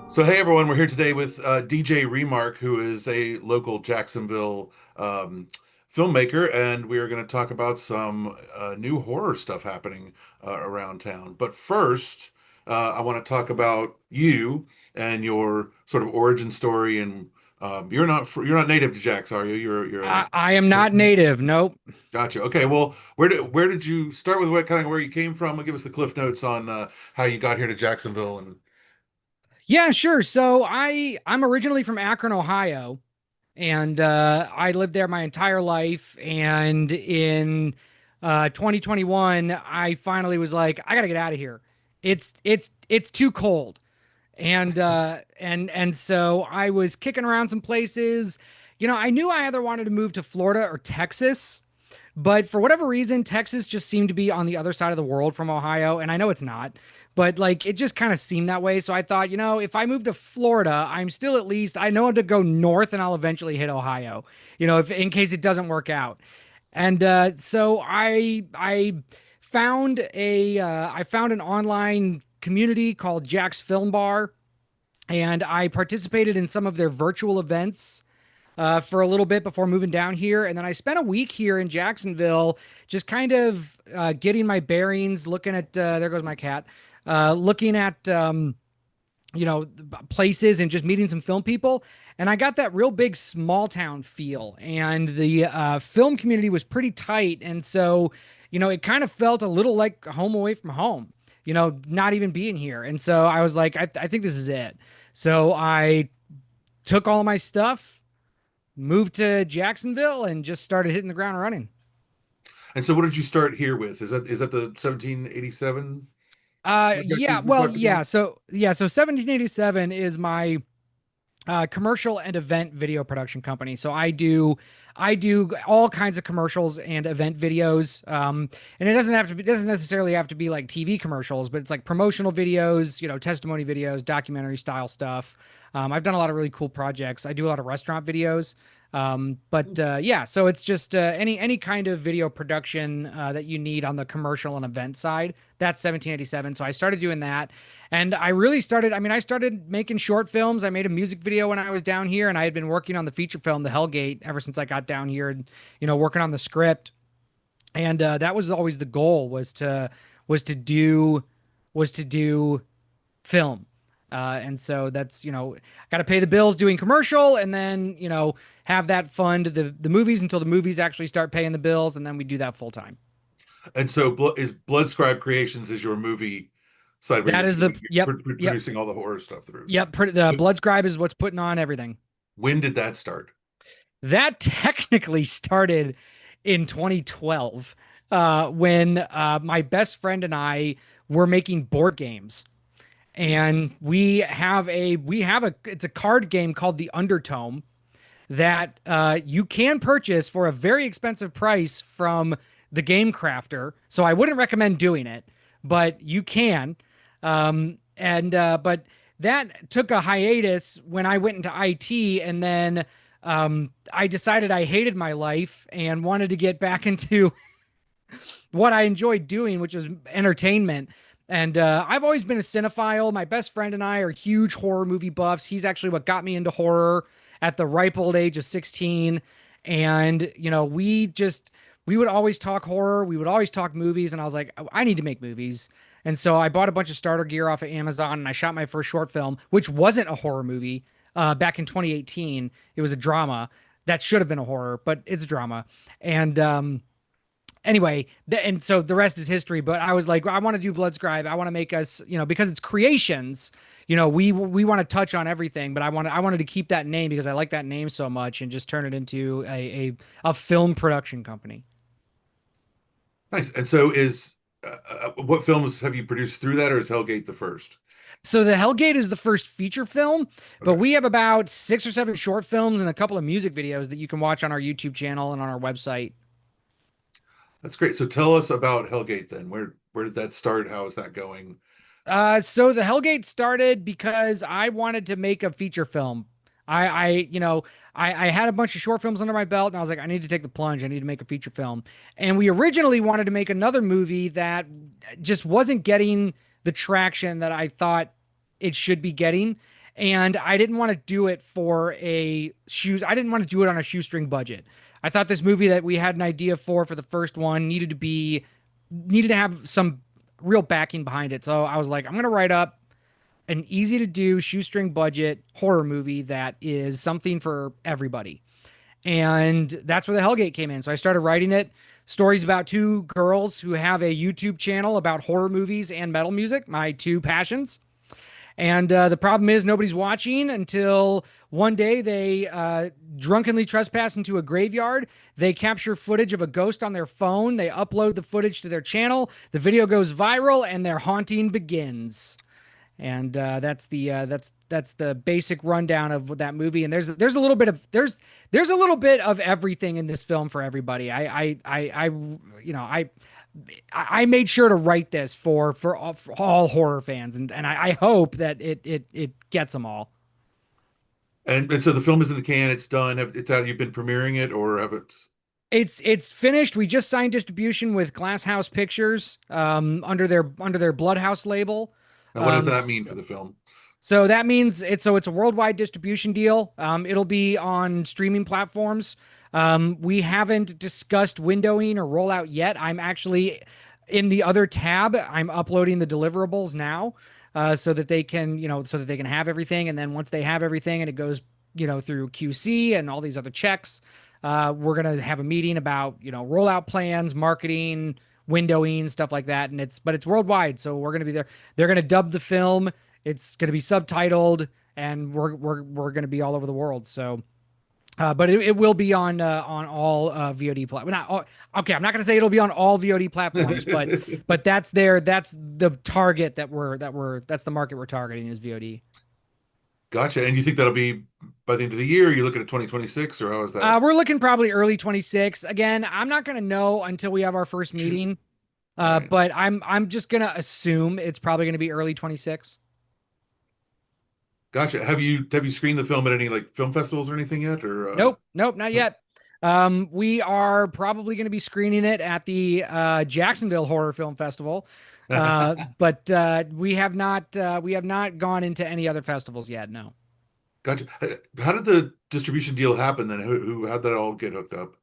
So, hey everyone, we're here today with DJ Remark, who is a local Jacksonville filmmaker, and we are going to talk about some new horror stuff happening around town. But first, I want to talk about you and your sort of origin story. And you're not native to Jax, are you? You're a I am not native. Nope. gotcha. Okay, well, where did you start with? What kind of where you came from? Give us the cliff notes on how you got here to Jacksonville and Yeah, sure. So I'm originally from Akron, Ohio, and I lived there my entire life. And in 2021, I finally was like, I gotta get out of here. It's too cold. And so I was kicking around some places. I knew I either wanted to move to Florida or Texas. But for whatever reason, Texas just seemed to be on the other side of the world from Ohio. And I know it's not, but like it just kind of seemed that way. So I thought, if I move to Florida, I'm still at least, I know to go north and I'll eventually hit Ohio, if in case it doesn't work out. And so I found an online community called Jack's Film Bar, and I participated in some of their virtual events for a little bit before moving down here. And then I spent a week here in Jacksonville, just kind of getting my bearings, looking at, there goes my cat, looking at, places and just meeting some film people. And I got that real big small town feel. And the film community was pretty tight. And so, it kind of felt a little like home away from home, not even being here. And so I was like, I think this is it. So I took all my stuff, moved to Jacksonville, and just started hitting the ground running. so what did you start here with? Is that the 1787 project Yeah, you well, talked about? so 1787 is my commercial and event video production company. So I do all kinds of commercials and event videos. And it doesn't necessarily have to be like TV commercials, but it's like promotional videos, testimony videos, documentary style stuff. I've done a lot of really cool projects. I do a lot of restaurant videos. But yeah, so it's just any kind of video production that you need on the commercial and event side. That's 1787. So I started doing that. And I really started, I mean, I started making short films. I made a music video when I was down here, and I had been working on the feature film, The Hellgate, ever since I got down here and, working on the script. And that was always the goal was to do, was to do film. And so that's, got to pay the bills doing commercial, and then, have that fund the movies until the movies actually start paying the bills. And then we do that full time. And so is BloodScribe Creations is your movie side where That is the, you're yep, yep, producing all the horror stuff through. yep. The BloodScribe is what's putting on everything. When did that start? That technically started in 2012 when my best friend and I were making board games. And we have a it's a card game called the Undertome that you can purchase for a very expensive price from the game crafter. So I wouldn't recommend doing it, but you can. And But that took a hiatus when I went into IT, and then I decided I hated my life and wanted to get back into what I enjoyed doing, which was entertainment. And I've always been a cinephile. My best friend and I are huge horror movie buffs. He's actually what got me into horror at the ripe old age of 16. And, we would always talk horror. We would always talk movies. And I was like, I need to make movies. And so I bought a bunch of starter gear off of Amazon, and I shot my first short film, which wasn't a horror movie back in 2018. It was a drama that should have been a horror, but it's a drama. And, anyway, and so the rest is history. But I was like, I want to do BloodScribe. I want to make us, because it's creations. We want to touch on everything, but I wanted to keep that name because I like that name so much, and just turn it into a film production company. Nice. And so is what films have you produced through that, or is Hellgate the first? So the Hellgate is the first feature film, but Okay, we have about 6 or 7 short films and a couple of music videos that you can watch on our YouTube channel and on our website. that's great. So tell us about Hellgate then. Where did that start? How is that going? So the Hellgate started because I wanted to make a feature film. I had a bunch of short films under my belt, and I was like, I need to take the plunge. I need to make a feature film. And we originally wanted to make another movie that just wasn't getting the traction that I thought it should be getting. and I didn't want to do it for a shoe. I didn't want to do it on a shoestring budget. I thought this movie that we had an idea for the first one needed to have some real backing behind it. So I was like, I'm gonna write up an easy to do shoestring budget horror movie that is something for everybody. And that's where the Hellgate came in. So I started writing it. Stories about two girls who have a YouTube channel about horror movies and metal music, my two passions. And the problem is nobody's watching until one day they drunkenly trespass into a graveyard. They capture footage of a ghost on their phone. They upload the footage to their channel. The video goes viral, and their haunting begins. And that's the basic rundown of that movie. And there's a little bit of there's a little bit of everything in this film for everybody. I made sure to write this for all horror fans, and I hope that it gets them all. And so the film is in the can. It's done. It's out. You've been premiering it, or have it? It's finished. We just signed distribution with Glass House Pictures, under their Bloodhouse label. Now, what does Um, that mean for the film? So that means it's a worldwide distribution deal. It'll be on streaming platforms. We haven't discussed windowing or rollout yet. I'm actually in the other tab. I'm uploading the deliverables now, so that they can, so that they can have everything. And then once they have everything and it goes, through QC and all these other checks, we're gonna have a meeting about, rollout plans, marketing, windowing, stuff like that. And but it's worldwide, so we're gonna be there. They're gonna dub the film. It's going to be subtitled, and we're going to be all over the world. So, but it will be on all VOD platforms. Not all, okay. I'm not going to say it'll be on all VOD platforms, but that's the target that's the market we're targeting is VOD. Gotcha. And you think that'll be by the end of the year? Are you looking at 2026, or how is that? We're looking probably early 26. Again, I'm not going to know until we have our first meeting. Right. But I'm just going to assume it's probably going to be early 26. Gotcha. Have you screened the film at any like film festivals or anything yet? Or Nope, not no? yet. We are probably going to be screening it at the Jacksonville Horror Film Festival, but we have not gone into any other festivals yet. No. Gotcha. How did the distribution deal happen then? How'd that all get hooked up?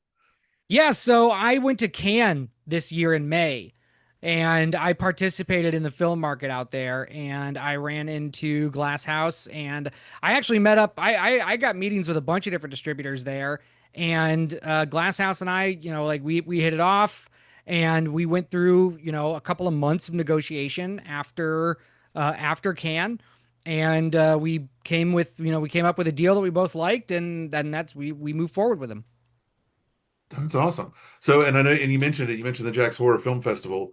Yeah, so I went to Cannes this year in May, and I participated in the film market out there, and I ran into Glass House, and I actually met up. I got meetings with a bunch of different distributors there, and Glass House and I, like we hit it off, and we went through, a couple of months of negotiation after Cannes. And we came up with a deal that we both liked, and then we moved forward with them. That's awesome. So, and I know, and you mentioned it. You mentioned the Jack's Horror Film Festival.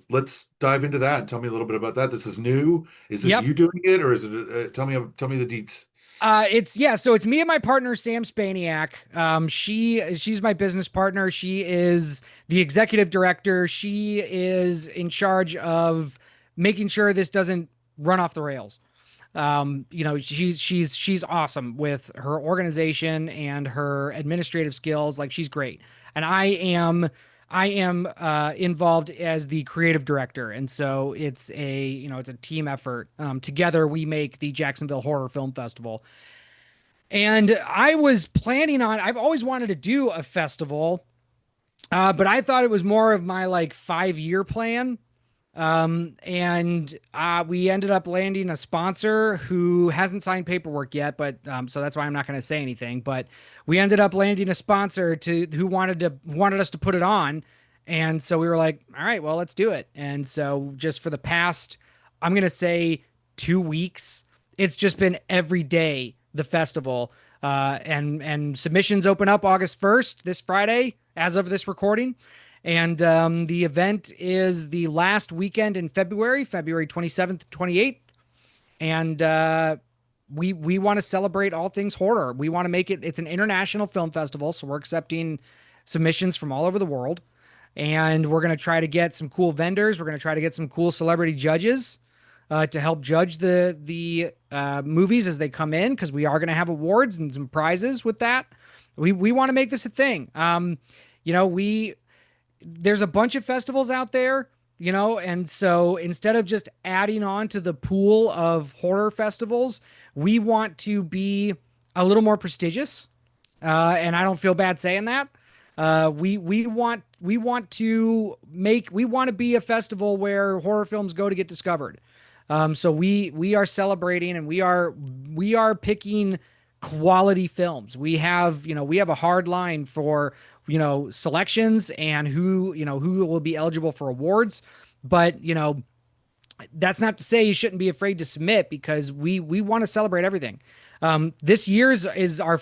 Let's dive into that and tell me a little bit about that. This is new. Is this Yep. you doing it, or is it? Tell me the deets. So it's me and my partner Sam Spaniak. She's my business partner. She is the executive director. She is in charge of making sure this doesn't run off the rails. She's awesome with her organization and her administrative skills. Like she's great. And I am involved as the creative director. And so it's a team effort. Together we make the Jacksonville Horror Film Festival. And I've always wanted to do a festival, but I thought it was more of my like 5 year plan. And we ended up landing a sponsor who hasn't signed paperwork yet, but so that's why I'm not going to say anything. But we ended up landing a sponsor who wanted us to put it on, and so we were like, all right, well, let's do it. And so just for the past, I'm going to say 2 weeks, it's just been every day the festival. And submissions open up August 1st, this Friday, as of this recording. And the event is the last weekend in February 27th, 28th. And we want to celebrate all things horror. We want to make it's an international film festival, so we're accepting submissions from all over the world. And we're going to try to get some cool vendors. We're going to try to get some cool celebrity judges to help judge the movies as they come in, because we are going to have awards and some prizes with that. We want to make this a thing. You know, we there's a bunch of festivals out there And so instead of just adding on to the pool of horror festivals, we want to be a little more prestigious. And I don't feel bad saying that. We want to be a festival where horror films go to get discovered. So we are celebrating, and we are picking quality films. We have a hard line for selections and who will be eligible for awards. But that's not to say you shouldn't be afraid to submit, because we want to celebrate everything. This year's is our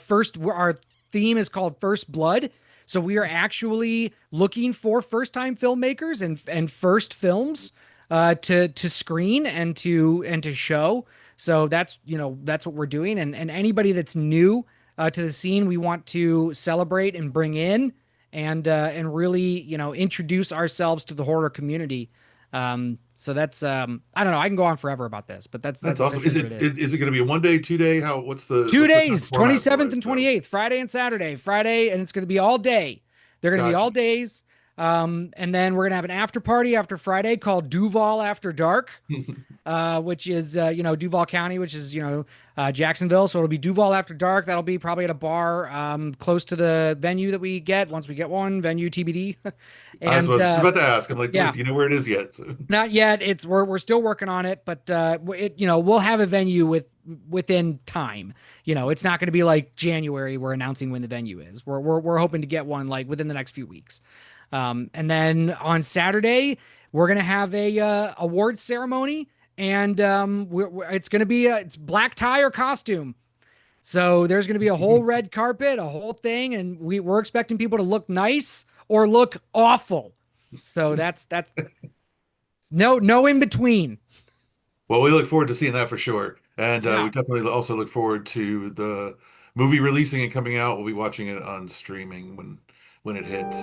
theme is called First Blood. So we are actually looking for first time filmmakers and first films to screen and to show. So that's what we're doing. And anybody that's new to the scene, we want to celebrate and bring in and really introduce ourselves to the horror community. So that's I don't know. I can go on forever about this, but that's That's awesome. essentially what it is. Is it going to be a 1 day, 2 day? Two What's the kind of days, format for 27th it? and So 28th, Friday and Saturday. Friday, and it's going to be all day. They're going to be gotcha. all days. And then we're going to have an after party after Friday called Duval After Dark, which is Duval County, which is Jacksonville. So it'll be Duval After Dark. That'll be probably at a bar close to the venue that we get once we get one, venue TBD. I was And just about to ask. I'm like, do yeah, you know where it is yet? So, not yet. We're still working on it, but we'll have a venue within time. It's not going to be like January. We're announcing when the venue is. We're hoping to get one like within the next few weeks. And then on Saturday we're gonna have a awards ceremony, and it's gonna be it's black tie or costume. So there's gonna be a whole red carpet, a whole thing, and we're expecting people to look nice or look awful. So that's no in between. well, we look forward to seeing that for sure. And we Yeah. definitely also look forward to the movie releasing and coming out. We'll be watching it on streaming when it hits.